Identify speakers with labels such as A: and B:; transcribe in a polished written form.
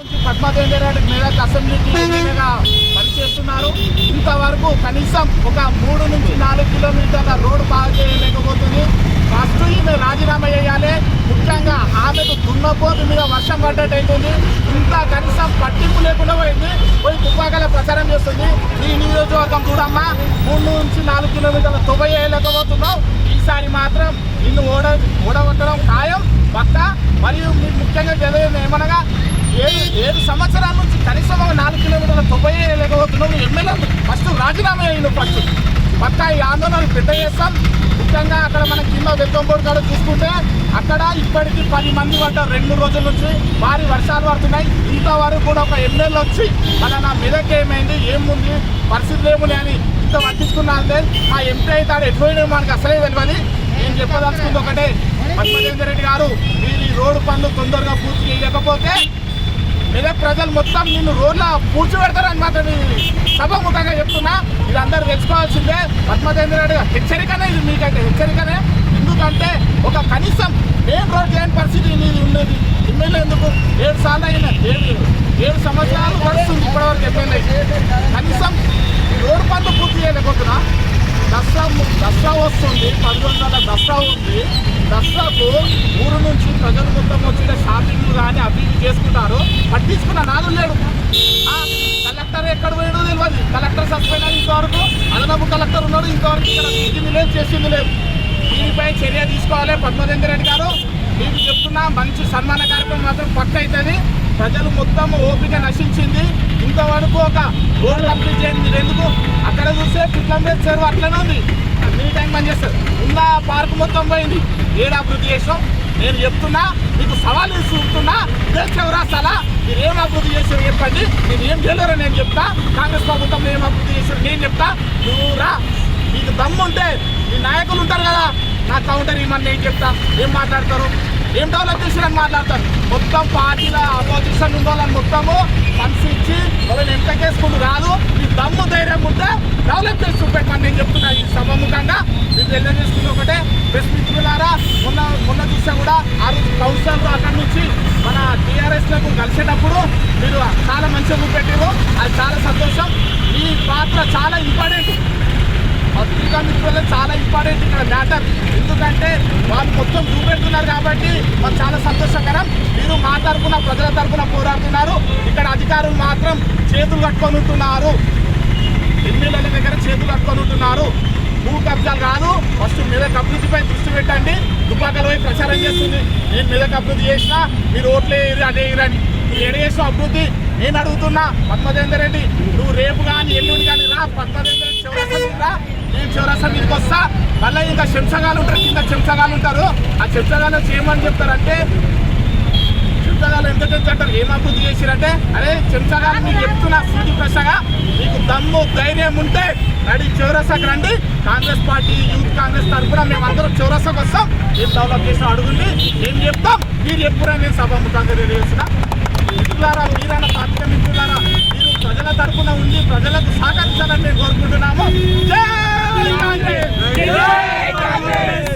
A: పద్మాదేవి రెడ్డి మెదక్ అసెంబ్లీకి ఎమ్మెల్యేగా పనిచేస్తున్నారు. ఇంతవరకు కనీసం ఒక 3 నుంచి 4 కిలోమీటర్ల రోడ్డు బాగు చేయలేకపోతుంది. ఫస్ట్ ఈమె రాజీనామా చేయాలి. ముఖ్యంగా ఆమెకు దున్నపోతు మీద వర్షం పడ్డట్టయితుంది. ఇంకా కనీసం పట్టింపు లేకుండా పోయి తుపాకాల ప్రచారం చేస్తుంది. ఈ నియోజకవర్గం చూడమ్మా 3 నుంచి 4 కిలోమీటర్ల తువ్వ చేయలేకపోతున్నావు. ఈసారి మాత్రం నిన్ను ఓడగొట్టడం ఖాయం పక్క. మరియు మీకు ముఖ్యంగా తెలియదు ఏమనగా 7 సంవత్సరాల నుంచి కనీసం ఒక 4 కిలోమీటర్ల తువ్వ చేయలేకపోతున్నావు. ఎమ్మెల్యే ఫస్ట్ రాజీనామా అయ్యిండు. ఫస్ట్ పక్క ఈ ఆందోళనలు పెద్ద చేస్తాం. ముఖ్యంగా అక్కడ మన కింద వెల్కంబోర్డ్ కాడ చూసుకుంటే అక్కడ ఇప్పటికీ 10 మంది పడ్డారు. 2 రోజుల నుంచి భారీ వర్షాలు పడుతున్నాయి. ఇంతవరకు కూడా ఒక ఎమ్మెల్యే వచ్చి నా మెదక్ ఏమైంది ఏముంది పరిస్థితులు ఏముంది అని ఇంత పట్టించుకున్నారంటే మా ఎంపీ అయితే ఎటువంటి మనకు అసలే తెలియదు. నేను చెప్పదలుచుకుంది ఒకటే, పద్మదేవి రెడ్డి గారు మీరు ఈ రోడ్డు పనులు తొందరగా పూర్తి చేయకపోతే మెదక్ ప్రజలు మొత్తం నిన్ను రోడ్లో పూడ్చిపెడతారని మాత్రం సభాముఖంగా చెప్తున్నా. ఇది అందరూ తెలుసుకోవాల్సిందే. పద్మదేవి రెడ్డి హెచ్చరికనే, ఇది మీకైతే హెచ్చరికనే. ఎందుకంటే ఒక కనీసం మెయిన్ రోడ్ చేయని పరిస్థితి నీది ఉండేది. ఎమ్మెల్యే ఎందుకు 7 సార్లు అయినా 7 సంవత్సరాలు పడుతుంది ఇప్పటివరకు ఎమ్మెల్యే. కనీసం రోడ్డు పనులు పూర్తి చేయలేకపోతున్నా. దసరా వస్తుంది, 10 రోజుల దసరా ఉంది. దసరాకు ఊరు నుంచి ప్రజలు మొత్తం వచ్చిన షాపింగ్లు కానీ అవి చేసుకుంటారు. పట్టించుకున్న నాదు లేడు. కలెక్టర్ ఎక్కడ పోయాడో తెలియదు. కలెక్టర్ సస్పెండ్ అని ఇంతవరకు అదనపు కలెక్టర్ ఉన్నాడు. ఇంతవరకు ఇక్కడ ఇది లేదు, చేసింది లేదు. దీనిపై చర్య తీసుకోవాలి పద్మదేవి రెడ్డి గారు. మీకు చెప్తున్నా, మంచి సన్మాన కార్యక్రమం మాత్రం పక్క అవుతుంది. ప్రజలు మొత్తం ఓపిక నశించింది. ఇంతవరకు ఒక రోడ్ కంప్లీట్ చేయండి. ఎందుకు అక్కడ చూస్తే పిట్లంబేర్ చెరువు అట్లనే ఉంది. మినీ టైం పని చేస్తారు. ఉన్న పార్క్ మొత్తం పోయింది. అభివృద్ధి చేసాం. నేను చెప్తున్నా, మీకు సవాల్ చూస్తున్నా. ఇదే చౌరాస్తాలా మీరు ఏం అభివృద్ధి చేసారు చెప్పండి. నేను ఏం చేయలేరో నేను చెప్తా. కాంగ్రెస్ ప్రభుత్వంలో ఏం అభివృద్ధి చేశారు నేను చెప్తా. నువ్వురా, మీకు దమ్ము ఉంటే మీ నాయకులు ఉంటారు కదా, నా కౌంటర్ ఇవ్వమని నేను చెప్తా. ఏం మాట్లాడతారు, ఏం డెవలప్ చేశారని మాట్లాడతారు. మొత్తం పార్టీల అపోజిషన్ ఉన్న వాళ్ళని మొత్తము మనసు ఇచ్చి వాళ్ళని ఎంతకేసుకుంటూ రాదు. మీ దమ్ము ధైర్యం ఉంటే డెవలప్ చేసి చూపెట్టమని నేను చెప్తున్నా. ఈ సభాముఖంగా మీరు తెలియజేసుకుంటే ఒకటే, ప్రెస్ మిత్రులారా, మొన్న చూసా కూడా 6 కౌన్సిలర్లు అక్కడి నుంచి మన టీఆర్ఎస్లకు కలిసేటప్పుడు మీరు చాలా మంచిగా చూపెట్టారు. అది చాలా సంతోషం. ఈ పాత్ర చాలా ఇంపార్టెంట్. పత్రికా మిత్రులు చాలా ఇంపార్టెంట్ ఇక్కడ మ్యాటర్. ఎందుకంటే వాళ్ళు మొత్తం చూపెడుతున్నారు కాబట్టి మాకు చాలా సంతోషకరం. మీరు మా తరఫున ప్రజల తరఫున పోరాడుతున్నారు. ఇక్కడ అధికారులు మాత్రం చేతులు కట్టుకొని ఉంటున్నారు. ఎమ్మెల్యేల దగ్గర చేతులు కట్టుకొని ఉంటున్నారు. భూ కబ్జాలు కాదు, ఫస్ట్ మెదక్ అభివృద్ధిపై దృష్టి పెట్టండి. దుబ్బాకలో పోయి ప్రచారం చేస్తుంది, నేను మెదక్ అభివృద్ధి చేసినా మీరు ఓట్లే అదే ఇరని. నువ్వు ఎడేసిన అభివృద్ధి నేను అడుగుతున్నా. పద్మదేవి రెడ్డి నువ్వు రేపు కానీ ఎల్లుండి కానీ రా. పద్మదేవి రెడ్డి చౌరస్తా రా, నేను చౌరస్తా మీదకి వస్తా. మళ్ళీ ఇంకా చెంచగాలు ఉంటారు, కింద చెంచగాలు ఉంటారు. ఆ చెంచగాలు చేయమని చెప్తారంటే చెంచగాలు ఎంత చెంచంటారు. ఏం అభివృద్ధి చేసిరంటే, అరే చెంచగాలు మీకు చెప్తున్నా సూటి ప్రశ్నగా, మీకు దమ్ము ధైర్యం ఉంటే రెడీ చౌరస్తాకి రండి. కాంగ్రెస్ పార్టీ యూత్ కాంగ్రెస్ తరఫున మేమందరం చౌరస్తాకి వస్తాం. ఏం డెవలప్ చేసిన అడుగుంది ఏం చెప్తాం. మీరు ఎప్పుడైనా నేను సభాముఖంగా తెలియజేసిన మిత్రులారా, మీరైనా పార్టీ మిత్రులారా, మీరు ప్రజల తరఫున ఉండి ప్రజలకు సహకరించాలని మేము కోరుకుంటున్నాము. జై కాంగ్రెస్, జై కాంగ్రెస్.